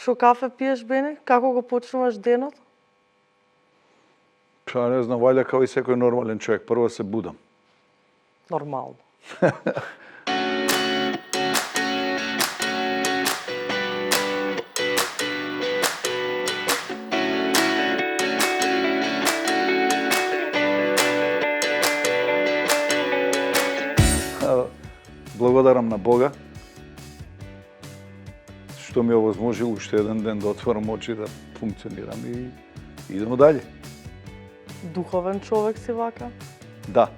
Што кафе пиеш, Бени? Како го почнуваш денот? Па не знам, вајде како и секој нормален човек. Прво се будам. Нормално. Благодарам на Бога што ми овозможил уште еден ден да отворам очи, да функционирам и идемо дале. Духовен човек си вака? Да.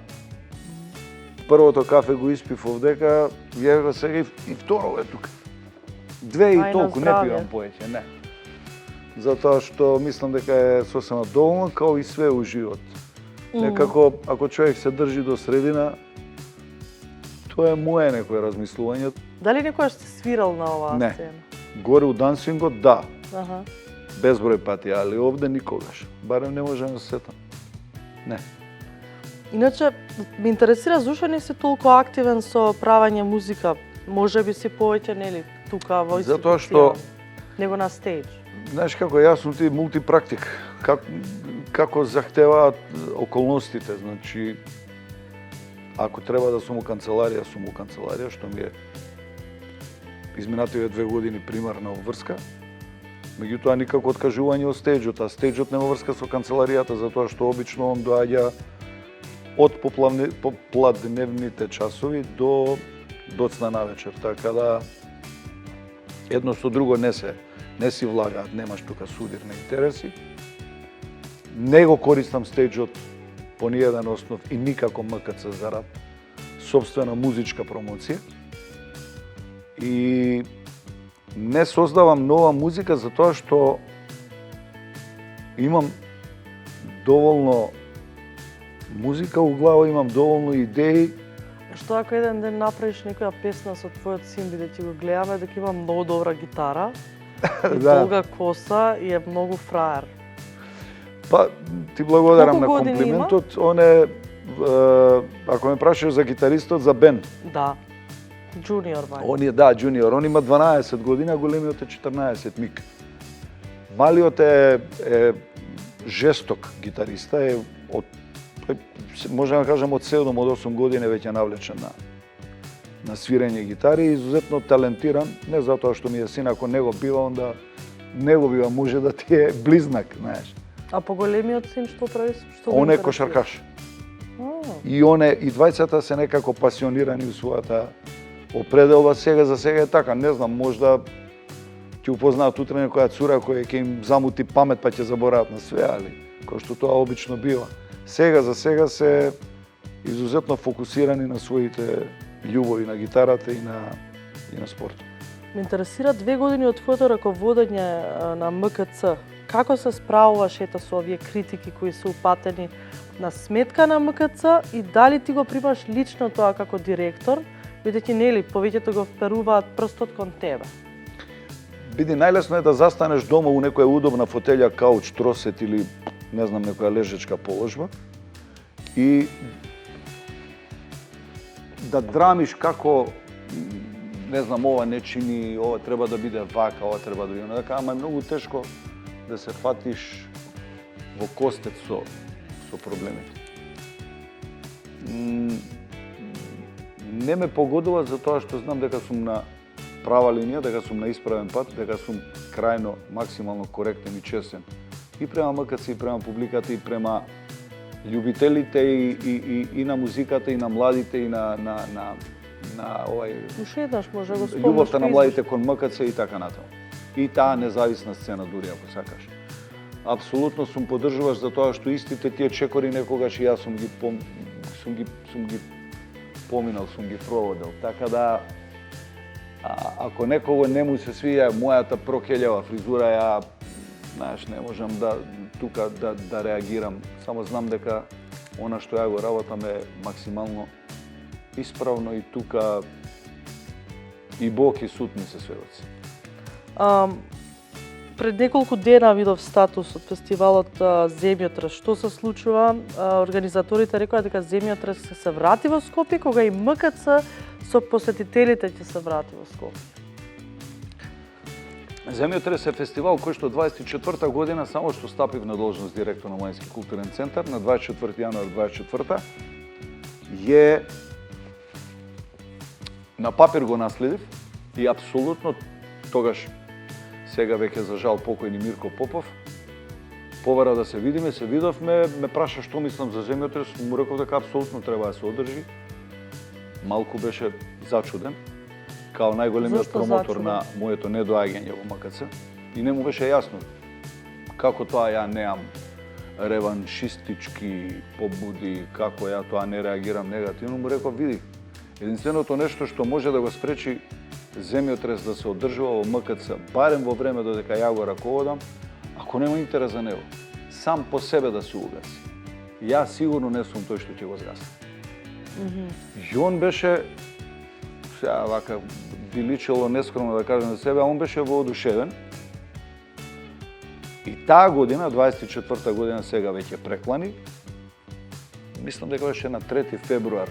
Првото кафе го испив овдека, ја го сега и второ е тука. Две и толку, не пивам повеќе, не. Затоа што мислам дека е сосема доволно, као и све у живот. Некако, ако човек се држи до средина, тоа е моје некое размислување. Дали некојаш си свирал на оваа Не. сцена? Горе у дансингот, да. Аха. Безброј пати, али овде никогаш. Барем не можам да се сетам. Не. Иначе, ме интересира зошто не си толку активен со правење музика. Може би си повеќе, нели, тука во институција. Затоа што, него на стејдж. знаеш како, јас сум ти мултипрактик. Како захтеваат околностите, значи, ако треба да сум у канцеларија, сум у канцеларија, што ми е изминативе 2 години примарна врска. Меѓутоа никако откажување од стејџот, а стејџот нема врска со канцеларијата, затоа што обично он доаѓа од попладневните часови до доцна навечер, така да едно со друго не си влагаат, немаш тука судирни интереси. Не го користам стејџот по ниједен основ и никако МКЦ зарад собствена музичка промоција. И не создавам нова музика затоа што имам доволно музика у глава, имам доволно идеи. Што ако еден ден направиш некоја песна со твојот син, бидејќи го гледаме дека има многу добра гитара, и долга коса и е многу фраер. Па, ти благодарам Колку на години комплиментот. Он е, ако ме прашаш за гитаристот, за Бен. Да. Джуниор, вајде. Он е, да, джуниор. Он има 12 години, а големиот е 14, Мик. Малиот е жесток гитариста, можем да кажем од 7 од 8 години веќе навлечен на свирење гитари, изузетно талентиран, не затоа што ми е син, ако не го бива, онда не го бива, може да ти е близнак, знаеш. А поголемиот син што прави? Он е кошаркаш. И двајцата се некако пасионирани у својата определба. Сега за сега е така, не знам, можда ќе упознаат утре некоја цура која ќе им замути памет па ќе забораат на све, али кој што тоа обично бива. Сега за сега се изузетно фокусирани на своите љубови на гитарата и на спортот. Ме интересира 2 години од твоето раководење на МКЦ. Како се справуваш со овие критики кои се упатени на сметка на МКЦ и дали ти го примаш лично тоа како директор, бидејќи нели повеќето го вперуваат прстот кон тебе? Биди, најлесно е да застанеш дома у некоја удобна фотелја, кауч, тросет или не знам некоја лежечка положба и да драмиш како не знам, ова не чини, ова треба да биде вака, ова треба да биде онака, ама е многу тешко да се фатиш во костет со проблемите. Не ме погодува затоа што знам дека сум на права линија, дека сум на исправен пат, дека сум крајно, максимално коректен и честен и према МКЦ, и према публиката, и према љубителите и на музиката, и на младите, и на овај... Уште еднаш може го спомниш. Љубовта на младите кон МКЦ и така натаму. И таа независна сцена, дури ако сакаш. Апсолутно сум поддржуваш за тоа што истите тие чекори некогаш и јас сум ги поминал, сум ги проводел. Така да, ако некого не му се свија мојата прокелјава фризура, ја, знаеш, не можам тука да реагирам. Само знам дека она што ја го работам е максимално исправно и тука и Бог и суд ми се сведоци. Пред неколку дена видов статус од фестивалот Земјотрес. Што се случува? Организаторите рекоа дека Земјотрес ќе се врати во Скопје, кога и МКЦ со посетителите ќе се врати во Скопје. Земјотрес е фестивал кој што 24-та година, само што стапив на должност директор на Мајински културен центар, на 24 јануар 24-та, на папир го наследив и апсолутно тогаш, сега веќе за жал покојни Мирко Попов, повара да се видиме, се видовме, ме праша што мислам за земјотрес, му реков дека апсолутно треба да се одржи. Малку беше зачуден, као најголемиот промотор на моето недоаѓање во МКЦ, и не му беше јасно како тоа ја неам реваншистички побуди, како ја тоа не реагирам негативно. Му реков, види, единственото нешто што може да го спречи земјотрес да се одржува во МКЦ, барем во време додека ја го раководам, ако нема интерес за него, сам по себе да се угаси. Јас сигурно не сум тој што ќе го згаси. И он беше, сега вака би личело нескромно да кажем за себе, а он беше воодушевен. И таа година, 24-та година, сега веќе преклани, мислам дека беше на 3 февруар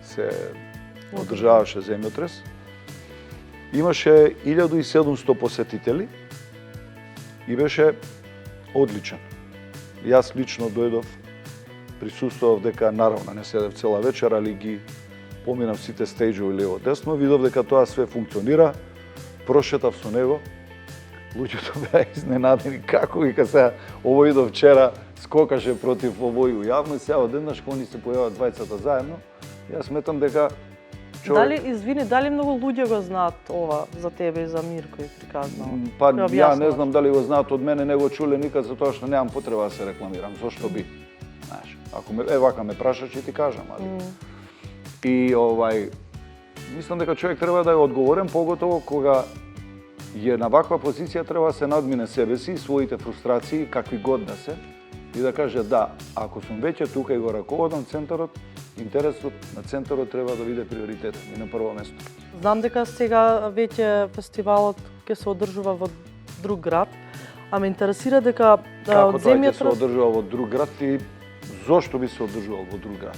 се одржаваше земјотрес. Имаше 1700 посетители и беше одличен. Јас лично дојдов, присуствував дека наравно не седев цела вечер, али ги поминав сите стејџови лево десно, видов дека тоа све функционира, прошетав со него. Луѓето беа изненадени како вика сега овој до вчера скокаше против овој јавно, сега одеднаш кога ни се појават двајцата заедно. Јас сметам дека Дали многу луѓе го знаат ова за тебе и за Мирко и приказнало? Па ја не знам дали го знаат од мене, не го чуле никад, затоа што немам потреба да се рекламирам. Зошто би? Знаеш, ако вака ме прашаш, ќе ти кажам, али. И мислам дека човек треба да е одговорен, поготово кога е на ваква позиција, треба да се надмине себе си, своите фрустрации, какви год да се, и да каже да, ако сум веќе тука и го раководам центарот, интересот на центарот треба да биде приоритетен и на прво место. Знам дека сега веќе фестивалот ќе се одржува во друг град, а ме интересира дека како од тоа ќе земјотрес се одржува во друг град и зошто би се одржувал во друг град?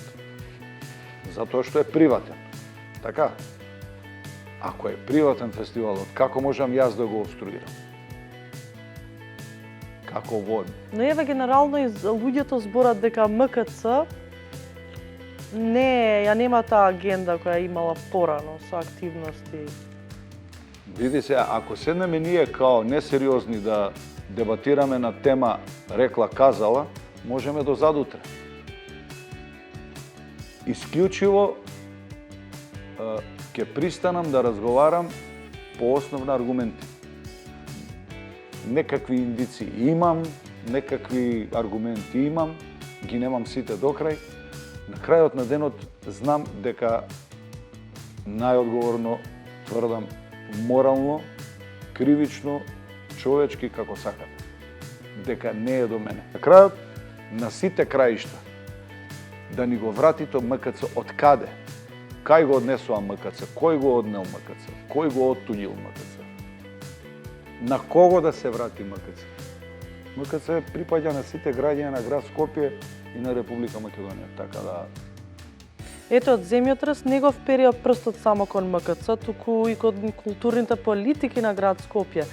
Затоа што е приватен. Така? Ако е приватен фестивалот, како можам јас да го обструирам? Како воден? Но еве генерално и луѓето зборат дека МКЦ ја нема таа агенда која имала порано со активности. Види се, ако седнеме ние као несериозни да дебатираме на тема рекла-казала, можеме до задутре. Исклучиво ќе пристанам да разговарам по основ на аргументи. Некакви индици имам, некакви аргументи имам, ги немам сите до крај. На крајот на денот знам дека најодговорно тврдам морално, кривично, човечки како сакате. Дека не е до мене. На крајот на сите краишта да ни го врати то МКЦ од каде? Кај го однесува МКЦ? Кој го однел МКЦ? Кој го оттуѓил МКЦ? На кого да се врати МКЦ? МКЦ припаѓа на сите граѓани на град Скопје и на Република Македонија, така да... Ето, од земјотрес не го вперија прстот само кон МКЦ, туку и кон културните политики на град Скопје.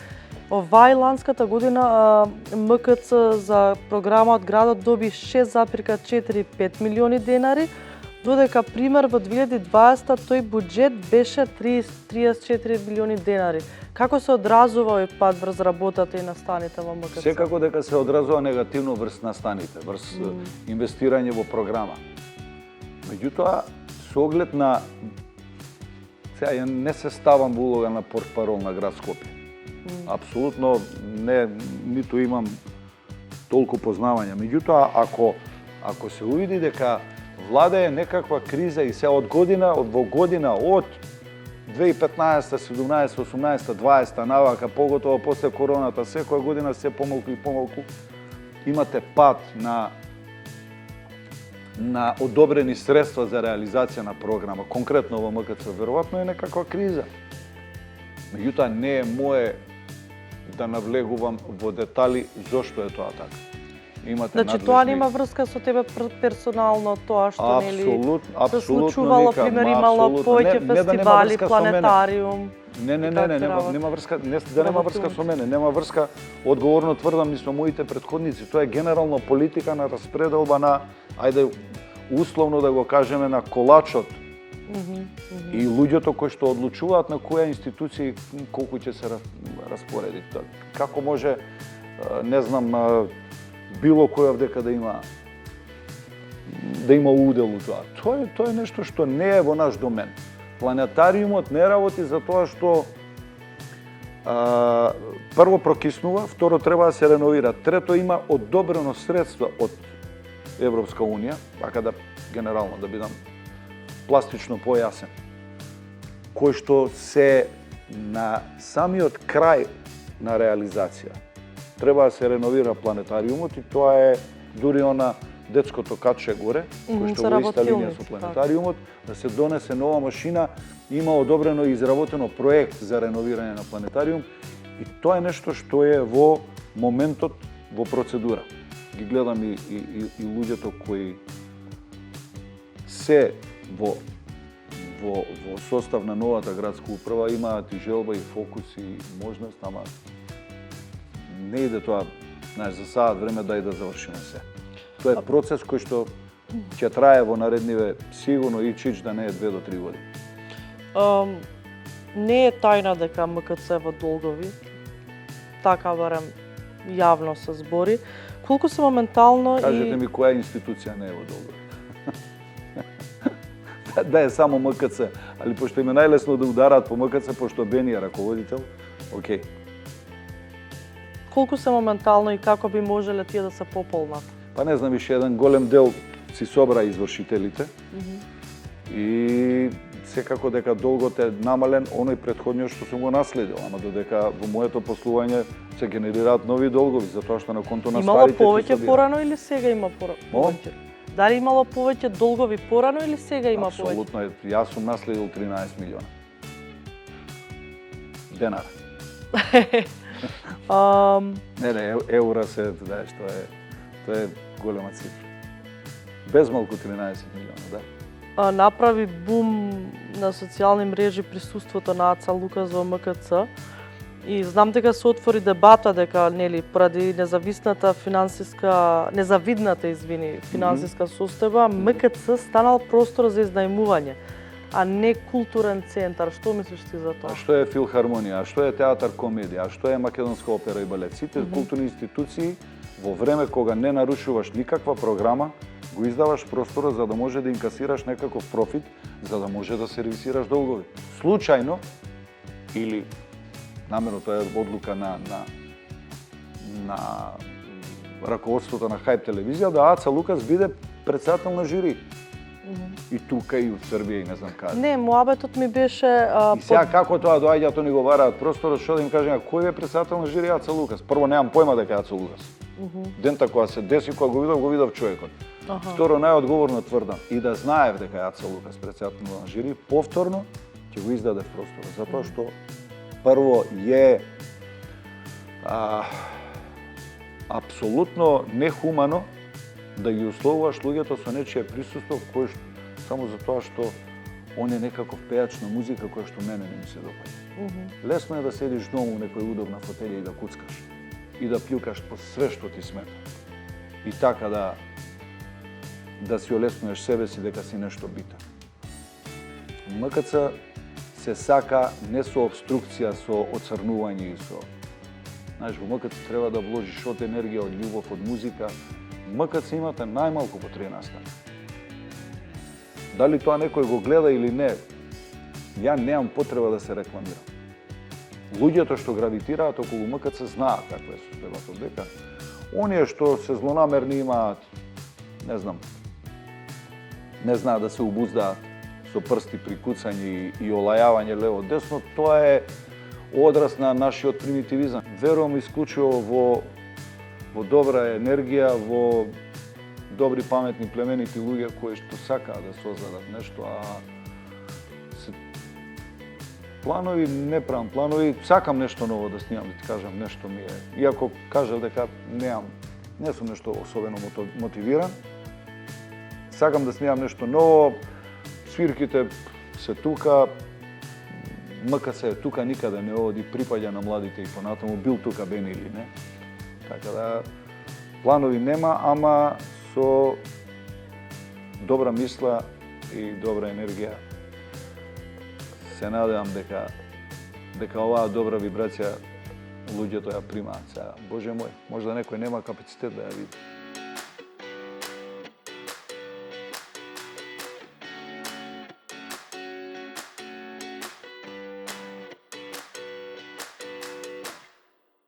Овај ланската година МКЦ за програма од градот доби 6,45 милиони денари, додека пример во 2020 тој буџет беше 34 милиони денари. Како се одразува овој пат врз работата и настаните во МКЦ? Секако дека се одразува негативно врз настаните, врз инвестирање во програма. Меѓутоа, со оглед на... Сега, ја не се ставам во улога на портпарол на град Скопје. Апсолутно не, ниту имам толку познавање. Меѓутоа, ако се увиди дека влада е некаква криза и се од година во година, од 2015, 17, 18, 20, навака, поготово после короната, секоја година се помалку и помалку, имате пат на одобрени средства за реализација на програма, конкретно во МКЦ, веројатно е некаква криза. Меѓутоа, не е мое да навлегувам во детали зошто е тоа така. Имате значи, тоа нема врска со тебе персонално, тоа што нели се случувало, пример, имало повеќе фестивали, планетариум. Не, нема врска, нема врска со мене, нема врска. Одговорно тврдам и со моите претходници, тоа е генерална политика на распределба на, ајде условно да го кажеме, на колачот. И луѓето кои што одлучуваат на која институција колку ќе се распореди. Како може, не знам, било кој овдека да има удел у тоа. Тоа е нешто што не е во наш домен. Планетариумот не работи за тоа што прво прокиснува, второ треба да се реновира, трето има одобрено средства од Европска унија, така да генерално да бидам пластично појасен, кои што се на самиот крај на реализација. Треба да се реновира планетариумот и тоа е дури она детското каче горе, кој што во иста линија со планетариумот, да се донесе нова машина, има одобрено и изработено проект за реновирање на планетариум и тоа е нешто што е во моментот во процедура. Ги гледам и луѓето кои се во состав на новата градска управа имаат и желба и фокус и можност, ама не иде тоа, знаеш, за саат време да завршиме се. Тоа е процес кој што ќе трае во наредниве сигурно и чич да не е 2 до 3 години. Не е тајна дека МКЦ во долгови, така барем јавно се збори. Колку се моментално Кажете ми која институција не е во долгови? Да е само МКЦ, али пошто им е најлесно да удараат по МКЦ, пошто Бени е раководител, окей. Колку се моментално и како би можеле тие да се пополнат? Па не знам, више еден голем дел си собра извршителите и секако дека долгот е намален, оној претходниот што сум го наследил, ама додека во моето послување се генерираат нови долгови, затоа што на конто на старите имало повеќе порано или сега има повеќе? Дали имало повеќе долгови порано или сега има повеќе? Апсолутно, јас сум наследил 13 милиона. Денара. Не, еура се, знаеш, тоа е голема цифра. Без малку 13 милиона, да. Направи бум на социјални мрежи присуството на Аца Лукас во МКЦ и знам дека се отвори дебата дека поради незавидната финансиска состојба МКЦ станал простор за изнајмување, а не културен центар. Што мислиш ти за тоа? А што е филхармонија, а што е театар комедија, а што е македонска опера и балет? Сите културни институции во време кога не нарушуваш никаква програма, го издаваш простора за да може да инкасираш некаков профит, за да може да сервисираш долгови. Случајно или намерно, тоа е одлука на раководството на Хајп телевизија, да Аца Лукас биде председател на жири. И тука, и во Србија, и не знам каде. Не, муабетот ми беше... И сега како тоа доаѓа, тоа ни го бараат просторот, што да им кажем, кој е председател на жири Аца Лукас? Прво, немам појма дека е Аца Лукас. Дента кога се деси, кога го видов човекот. Второ, најодговорно тврдам и да знаев дека е Аца Лукас председател на жири, повторно ќе го издаде просторот, затоа што прво е апсолутно нехумано да ги условуваш луѓето со нечие присуство кој само за тоа што он е некаков пејач на музика која што мене не ми се допаѓа. Лесно е да седиш дому у некоја удобна фотелја и да куцкаш и да плюкаш по све што ти смета. И така да си олеснуваш себе си дека си нешто битен. МКЦ се сака не со обструкција, со оцрнување и со... Знаеш, во МКЦ треба да вложиш од енергија, од љубов, од музика. МКЦ имате најмалку по 3 настани. Дали тоа некој го гледа или не, ја немам потреба да се рекламирам. Луѓето што гравитираат околу МКЦ знаат каква е состојбата, дека оние што се злонамерни имаат, не знаат да се обуздаат со прсти при куцање и олајавање лево десно, тоа е одраз на нашиот примитивизам. Верувам исклучиво во добра енергија, во добри, паметни, племенити луѓе кои што сакаат да создадат нешто, а планови, не правам планови, сакам нешто ново да снимам, да ти кажам, нешто ми е. Иако кажав дека не сум нешто особено мотивиран, сакам да снимам нешто ново, свирките се тука, МКЦ тука никаде не оди, припаѓа на младите и понатаму, бил тука бен или не. Така да, планови нема, ама со добра мисла и добра енергија се надевам дека оваа добра вибрација луѓето ја примаат. Боже мој, можда некој нема капацитет да ја види.